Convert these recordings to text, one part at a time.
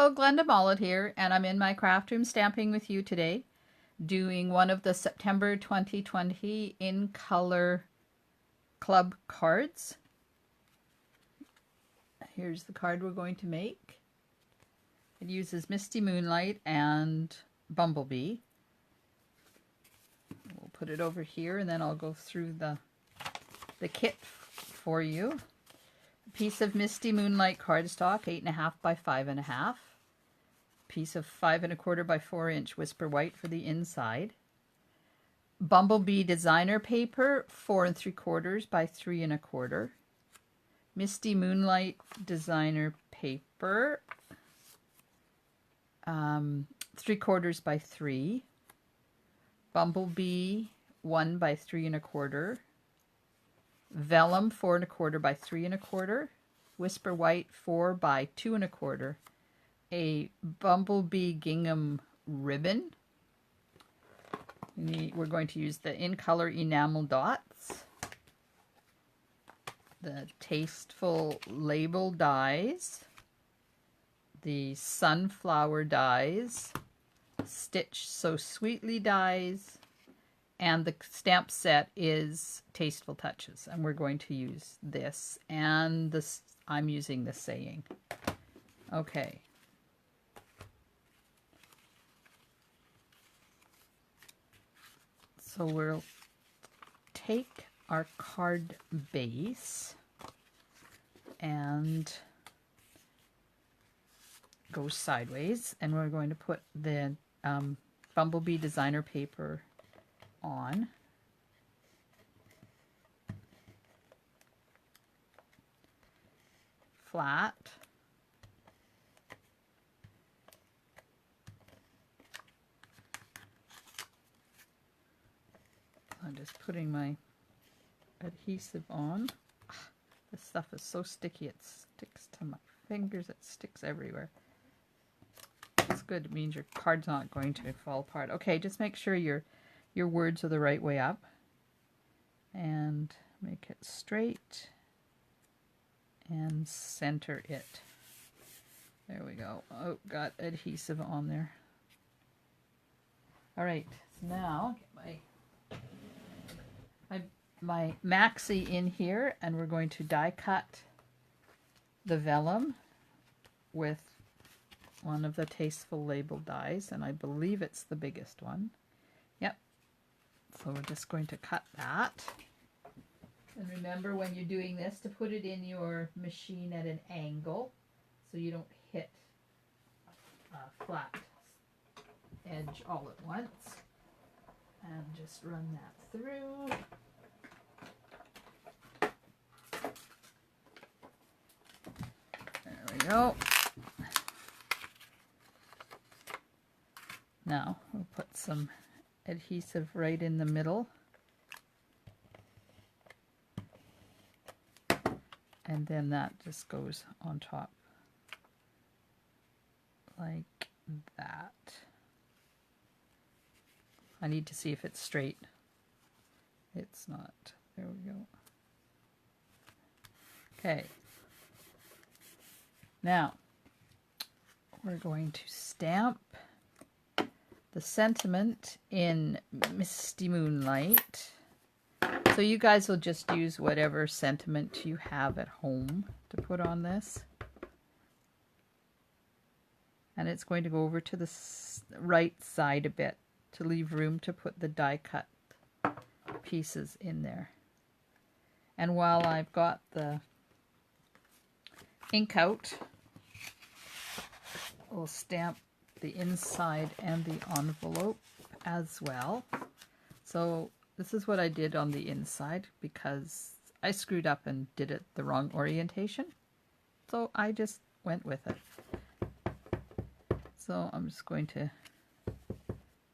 Hello, Glenda Mollett here, and I'm in my craft room stamping with you today, doing one of the September 2020 in color club cards. Here's the card we're going to make. It uses Misty, Moonlight, and Bumblebee. We'll put it over here, and then I'll go through the kit for you. A piece of Misty Moonlight cardstock, 8.5 by 5.5. Piece of 5 1/4 by 4 inch Whisper White for the inside. Bumblebee designer paper, 4 3/4 by 3 1/4. Misty Moonlight designer paper, 3/4 by 3. Bumblebee, 1 by 3 1/4. Vellum, 4 1/4 by 3 1/4. Whisper White, 4 by 2 1/4. A Bumblebee gingham ribbon. We're going to use the in color enamel dots. The tasteful label dies. The sunflower dies. Stitch So Sweetly dies. And the stamp set is Tasteful Touches, and we're going to use this, and this, I'm using the saying. Okay. So we'll take our card base and go sideways, and we're going to put the Bumblebee designer paper on. Flat. I'm just putting my adhesive on. This stuff is so sticky, it sticks to my fingers, it sticks everywhere. It's good, it means your card's not going to fall apart. Okay, just make sure your words are the right way up, and make it straight and center it. There we go. Oh, got adhesive on there. All right, so now get my maxi in here, and we're going to die cut the vellum with one of the Tasteful label dies, and I believe it's the biggest one. Yep. So we're just going to cut that. And remember, when you're doing this, to put it in your machine at an angle so you don't hit a flat edge all at once. And just run that through. There we go. Now we'll put some adhesive right in the middle. And then that just goes on top like that. I need to see if it's straight. It's not. There we go. Okay. Now, we're going to stamp the sentiment in Misty Moonlight. So you guys will just use whatever sentiment you have at home to put on this. And it's going to go over to the right side a bit to leave room to put the die cut pieces in there. And while I've got the ink out, we'll stamp the inside and the envelope as well. So this is what I did on the inside because I screwed up and did it the wrong orientation. So I just went with it. So I'm just going to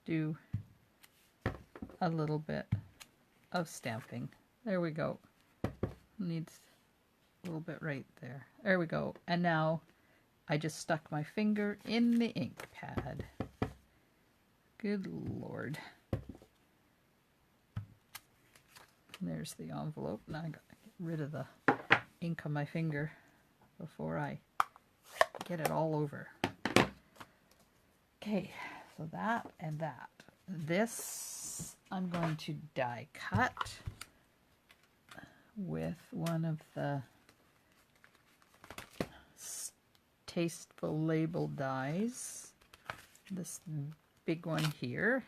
do a little bit of stamping. There we go. Needs a little bit right there. There we go. And now I just stuck my finger in the ink pad. Good Lord. There's the envelope. Now I got to get rid of the ink on my finger before I get it all over. Okay, so that and that. This I'm going to die cut with one of the Tasteful Label dies. This big one here.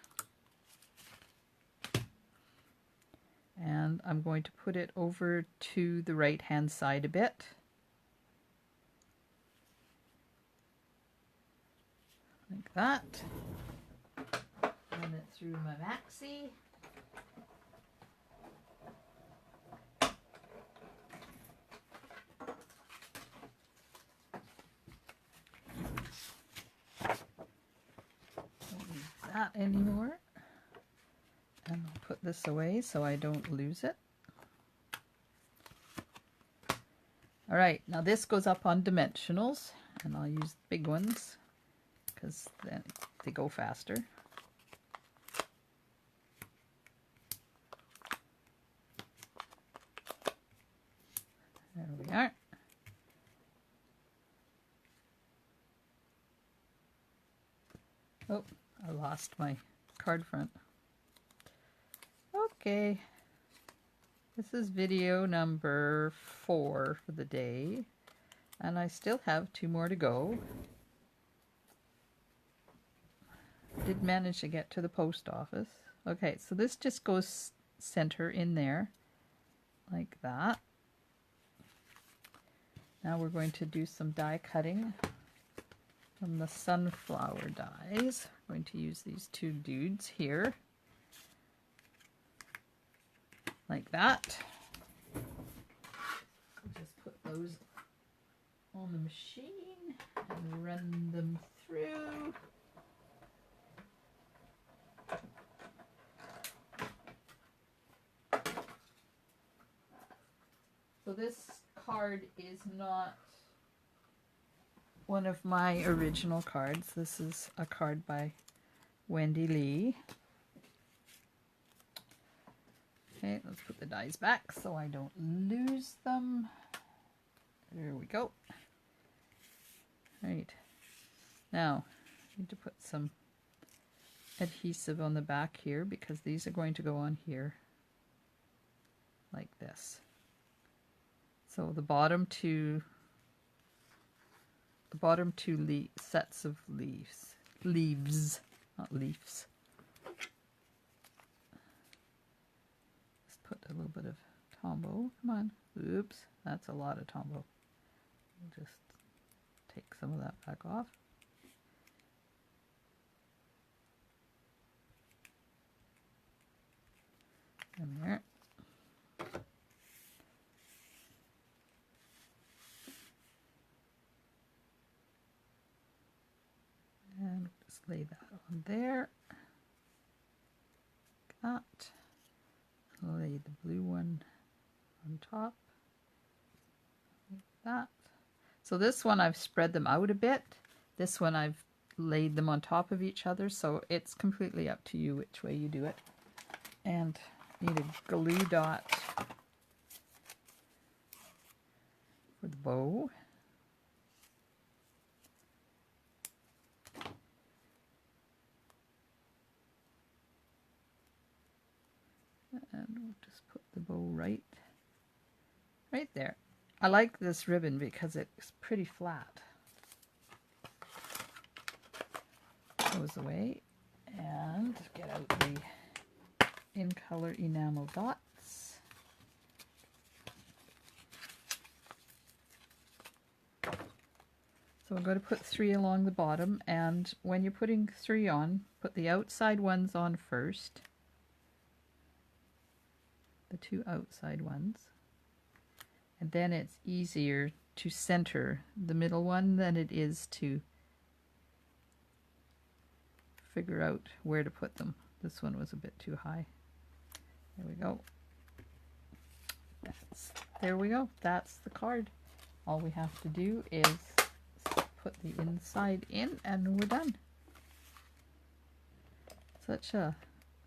And I'm going to put it over to the right hand side a bit. Like that. Run it through my maxi. Don't need that anymore. And I'll put this away so I don't lose it. Alright, now this goes up on dimensionals, and I'll use the big ones because then they go faster. There we are. Oh, I lost my card front. Okay, this is video number 4 for the day, and I still have 2 more to go. Did manage to get to the post office. Okay, so this just goes center in there, like that. Now we're going to do some die cutting from the sunflower dies. I'm going to use these 2 dudes here. Like that. I'll just put those on the machine and run them through. So this card is not one of my original cards. This is a card by Wendy Lee. Okay, let's put the dies back so I don't lose them. There we go. Right. Now, I need to put some adhesive on the back here because these are going to go on here like this. So the bottom two sets of leaves, not leaves. Put a little bit of Tombow. Come on. Oops, that's a lot of Tombow. We'll just take some of that back off. And there. And just lay that on there. Like that. Lay the blue one on top, like that. So this one I've spread them out a bit. This one I've laid them on top of each other, so it's completely up to you which way you do it. And need a glue dot for the bow. And we'll just put the bow right there. I like this ribbon because it's pretty flat. Goes away, and get out the in color enamel dots. So I'm going to put 3 along the bottom, and when you're putting 3 on, put the outside ones on first. The 2 outside ones, and then it's easier to center the middle one than it is to figure out where to put them. This one was a bit too high. There we go. There we go. That's the card. All we have to do is put the inside in and we're done. Such a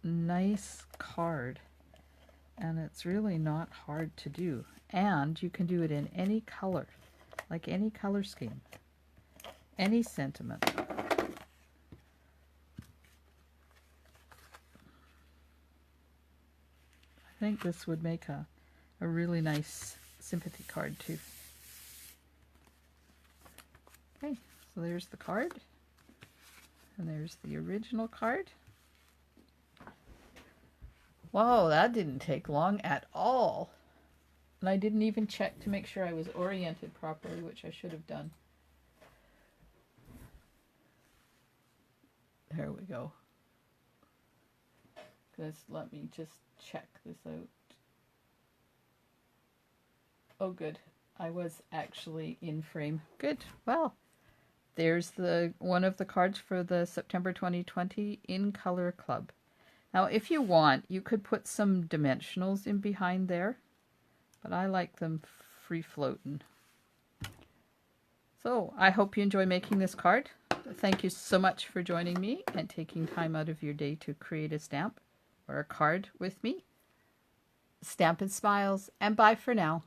nice card. And it's really not hard to do. And you can do it in any color, like any color scheme, any sentiment. think this would make a really nice sympathy card too. Okay, so there's the card. And there's the original card. Whoa, that didn't take long at all. And I didn't even check to make sure I was oriented properly, which I should have done. There we go. Let me just check this out. Oh, good. I was actually in frame. Good. Well, there's one of the cards for the September 2020 In Color Club. Now, if you want, you could put some dimensionals in behind there, but I like them free floating. So I hope you enjoy making this card. Thank you so much for joining me and taking time out of your day to create a stamp or a card with me. Stamp and smiles, and bye for now.